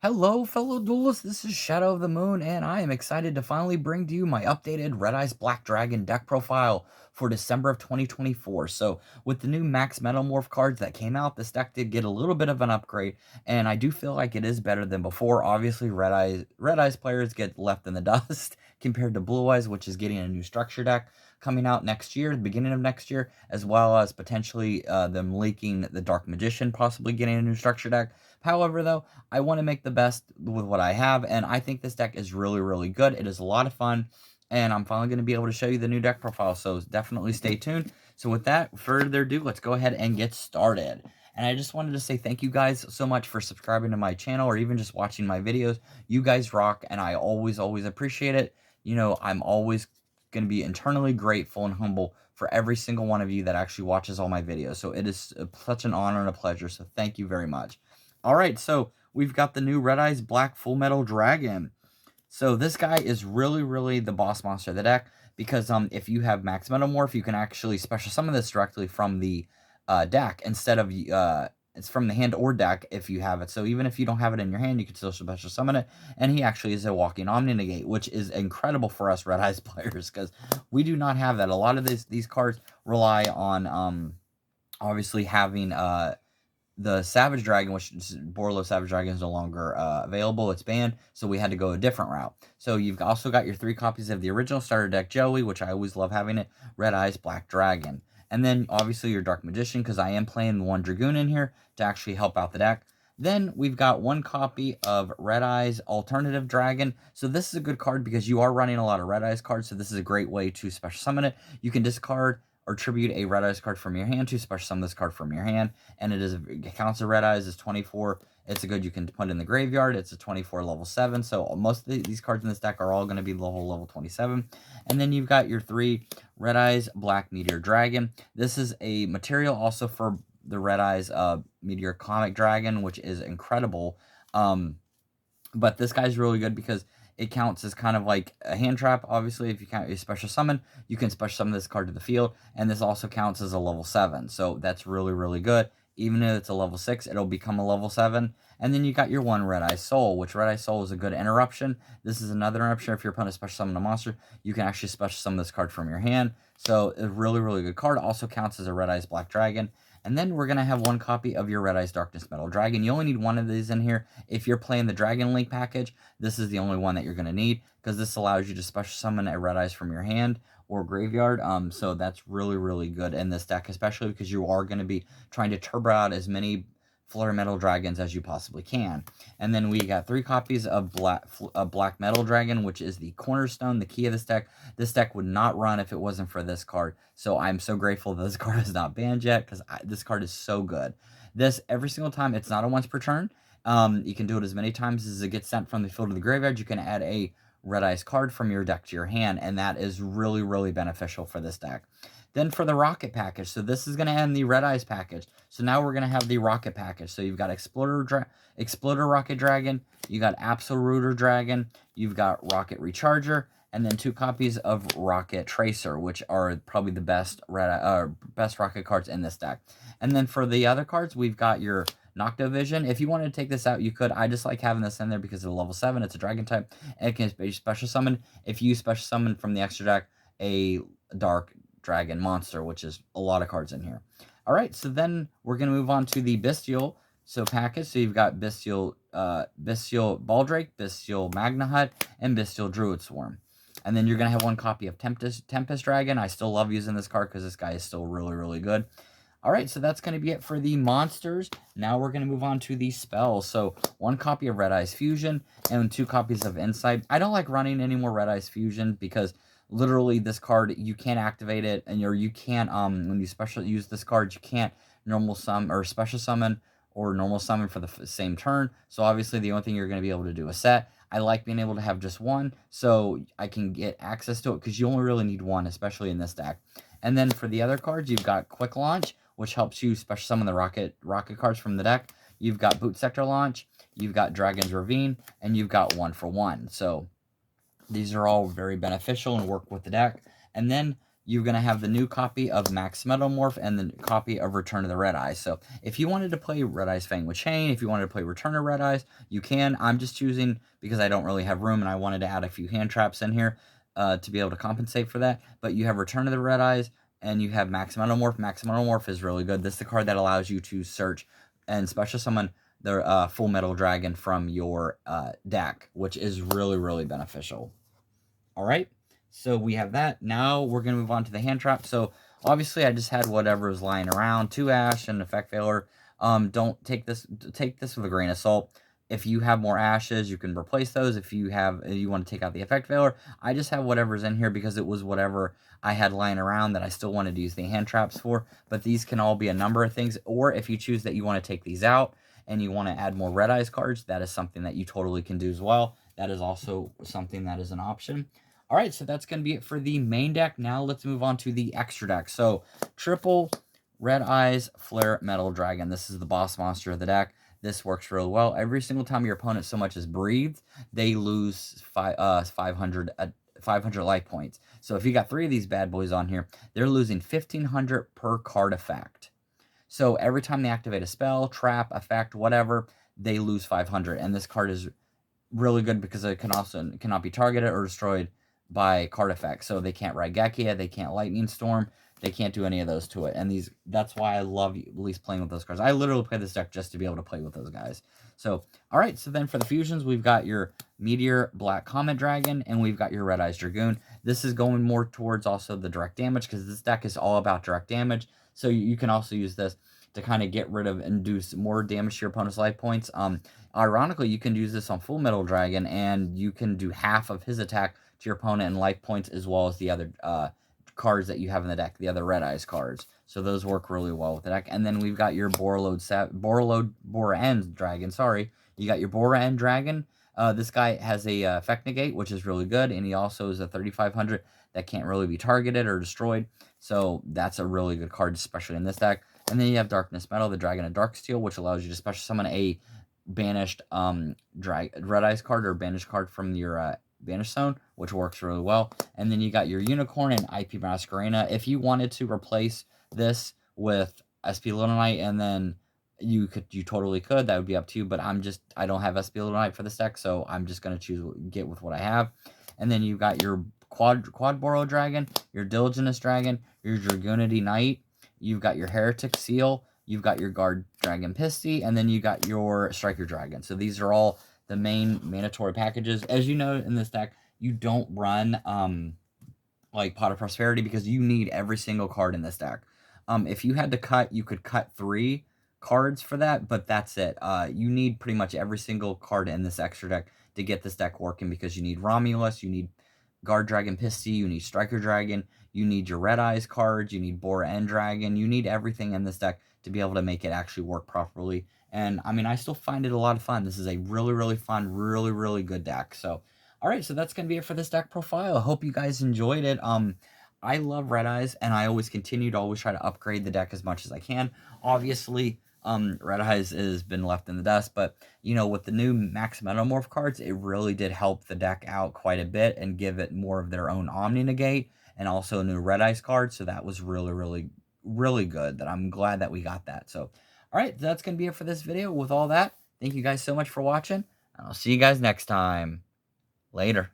Hello, fellow duelists. This is Shadow of the Moon, and I am excited to finally bring to you my updated Red Eyes Black Dragon deck profile for December of 2024. So, with the new Max Metamorph cards that came out, this deck did get a little bit of an upgrade, and I do feel like it is better than before. Obviously, Red Eyes players get left in the dust compared to Blue Eyes, which is getting a new structure deck coming out next year, the beginning of next year, as well as potentially them leaking the Dark Magician, possibly getting a new structure deck. However, though, I want to make the best with what I have, and I think this deck is really, really good. It is a lot of fun, and I'm finally going to be able to show you the new deck profile, so definitely stay tuned. So with that, further ado, let's go ahead and get started. And I just wanted to say thank you guys so much for subscribing to my channel or even just watching my videos. You guys rock, and I always, always appreciate it. You know, I'm always going to be internally grateful and humble for every single one of you that actually watches all my videos. So it is such an honor and a pleasure, so thank you very much. All right, so we've got the new Red Eyes Black Full Metal Dragon. So this guy is really, really the boss monster of the deck because if you have Max Metamorph, you can actually special summon this directly from the deck instead of it's from the hand or deck if you have it. So even if you don't have it in your hand, you can still special summon it. And he actually is a walking Omni Negate, which is incredible for us Red Eyes players because we do not have that. A lot of these cards rely on obviously having the Savage Dragon, which Borlo Savage Dragon is no longer available. It's banned, so we had to go a different route. So you've also got your 3 copies of the original starter deck Joey, which I always love having it, Red Eyes Black Dragon. And then obviously your Dark Magician, because I am playing 1 Dragoon in here to actually help out the deck. Then we've got 1 copy of Red Eyes Alternative Dragon. So this is a good card because you are running a lot of Red Eyes cards, so this is a great way to special summon it. You can discard or tribute a Red Eyes card from your hand to special summon this card from your hand, and it counts as Red Eyes as 24. It's a good you can put in the graveyard. It's a 24 level 7, so most of these cards in this deck are all going to be level 27. And then you've got your 3 Red Eyes Black Meteor Dragon. This is a material also for the Red Eyes Meteor Comic Dragon, which is incredible. But this guy's really good because it counts as kind of like a hand trap. Obviously, if you count a special summon, you can special summon this card to the field, and this also counts as a level 7. So that's really, really good. Even if it's a level 6, it'll become a level 7. And then you got your 1 Red Eye Soul, which Red Eye Soul is a good interruption. This is another interruption. If your opponent special summon a monster, you can actually special summon this card from your hand. So a really, really good card. Also counts as a Red Eyes Black Dragon. And then we're going to have 1 copy of your Red Eyes Darkness Metal Dragon. You only need 1 of these in here. If you're playing the Dragon Link package, this is the only one that you're going to need because this allows you to special summon a Red Eyes from your hand or graveyard. So that's really, really good in this deck, especially because you are going to be trying to turbo out as many Flare Metal Dragons as you possibly can. And then we got 3 copies of Black Metal Dragon, which is the cornerstone, the key of this deck. This deck would not run if it wasn't for this card. So I'm so grateful that this card is not banned yet because this card is so good. This, every single time, it's not a once per turn. You can do it as many times as it gets sent from the field to the graveyard. You can add a Red Eyes card from your deck to your hand, and that is really, really beneficial for this deck. Then for the Rocket package, so this is going to end the Red Eyes package. So now we're going to have the Rocket package. So you've got Exploder Rocket Dragon, you got Absoluter Dragon, you've got Rocket Recharger, and then 2 copies of Rocket Tracer, which are probably the best Rocket cards in this deck. And then for the other cards, we've got your Noctovision. If you wanted to take this out, you could. I just like having this in there because it's a level 7. It's a dragon type. And it can be special summon. If you special summon from the extra deck a dark dragon monster, which is a lot of cards in here. All right, so then we're going to move on to the Bestial package. So you've got Bestial Baldrake, Bestial Magnahut, and Bestial Druid Swarm. And then you're going to have 1 copy of Tempest Dragon. I still love using this card because this guy is still really, really good. All right, so that's going to be it for the monsters. Now we're going to move on to the spells. So 1 copy of Red Eyes Fusion and 2 copies of Insight. I don't like running any more Red Eyes Fusion because literally this card, you can't activate it, and you can't, when you special use this card, you can't normal summon or special summon or normal summon for the same turn. So obviously the only thing you're going to be able to do is set. I like being able to have just 1 so I can get access to it because you only really need 1, especially in this deck. And then for the other cards, you've got Quick Launch, which helps you special summon the rocket cards from the deck. You've got Boot Sector Launch, you've got Dragon's Ravine, and you've got 1 for 1. So these are all very beneficial and work with the deck. And then you're going to have the new copy of Max Metamorph and the copy of Return of the Redeyes. So if you wanted to play Redeyes Fang with Chain, if you wanted to play Return of Redeyes, you can. I'm just choosing because I don't really have room and I wanted to add a few hand traps in here to be able to compensate for that. But you have Return of the Redeyes and you have Max Metamorph. Max Metamorph is really good. This is the card that allows you to search and special summon the Full Metal Dragon from your deck, which is really, really beneficial. All right, so we have that. Now we're going to move on to the hand trap. So obviously I just had whatever was lying around, 2 ash and effect failure. Don't take this with a grain of salt. If you have more ashes, you can replace those. If you want to take out the effect failure, I just have whatever's in here because it was whatever I had lying around that I still wanted to use the hand traps for. But these can all be a number of things. Or if you choose that you want to take these out and you want to add more red eyes cards, that is something that you totally can do as well. That is also something that is an option. All right, so that's going to be it for the main deck. Now let's move on to the extra deck. So triple Red Eyes Flare Metal Dragon. This is the boss monster of the deck. This works really well. Every single time your opponent so much as breathed, they lose 500 life points. So if you got 3 of these bad boys on here, they're losing 1,500 per card effect. So every time they activate a spell, trap, effect, whatever, they lose 500. And this card is really good because it cannot be targeted or destroyed by card effects. So they can't Raigekia, they can't Lightning Storm, they can't do any of those to it. And that's why I love at least playing with those cards. I literally play this deck just to be able to play with those guys. So, all right, so then for the fusions, we've got your Meteor Black Comet Dragon, and we've got your Red Eyes Dragoon. This is going more towards also the direct damage because this deck is all about direct damage. So you can also use this to kind of get rid of and do more damage to your opponent's life points. Ironically, you can use this on Full Metal Dragon, and you can do half of his attack to your opponent in life points, as well as the other cards that you have in the deck, the other Red Eyes cards. So those work really well with the deck. And then we've got your Boraend Dragon. Sorry, you got your Boraend Dragon. This guy has a effect negate, which is really good, and he also is a 3,500 that can't really be targeted or destroyed. So that's a really good card, especially in this deck. And then you have Darkness Metal, the Dragon of Darksteel, which allows you to special summon a banished Red Eyes card or banished card from your Banish Zone, which works really well. And then you got your Unicorn and IP Masquerena. If you wanted to replace this with SP Little Knight, and then you totally could. That would be up to you. But I don't have SP Little Knight for this deck, so I'm just gonna get with what I have. And then you got your Quad Boro Dragon, your Diligentous Dragon, your Dragoonity Knight. You've got your Heretic Seal. You've got your Guard Dragon Pisty, and then you got your Striker Dragon. So these are all the main mandatory packages. As you know, in this deck, you don't run like Pot of Prosperity because you need every single card in this deck. If you had to cut, you could cut 3 cards for that, but that's it. You need pretty much every single card in this extra deck to get this deck working because you need Romulus, you need Guard Dragon Pisty, you need Striker Dragon, you need your Red Eyes cards, you need Boraend Dragon, you need everything in this deck to be able to make it actually work properly. And I mean, I still find it a lot of fun. This is a really, really fun, really, really good deck. So, all right, so that's going to be it for this deck profile. I hope you guys enjoyed it. I love Red Eyes, and I always continue to always try to upgrade the deck as much as I can. Obviously, Red Eyes has been left in the dust, but, you know, with the new Max Metamorph cards, it really did help the deck out quite a bit and give it more of their own Omni Negate and also a new Red Eyes card. So that was really, really, really good. That I'm glad that we got that. So, all right, that's going to be it for this video. With all that, thank you guys so much for watching, and I'll see you guys next time. Later.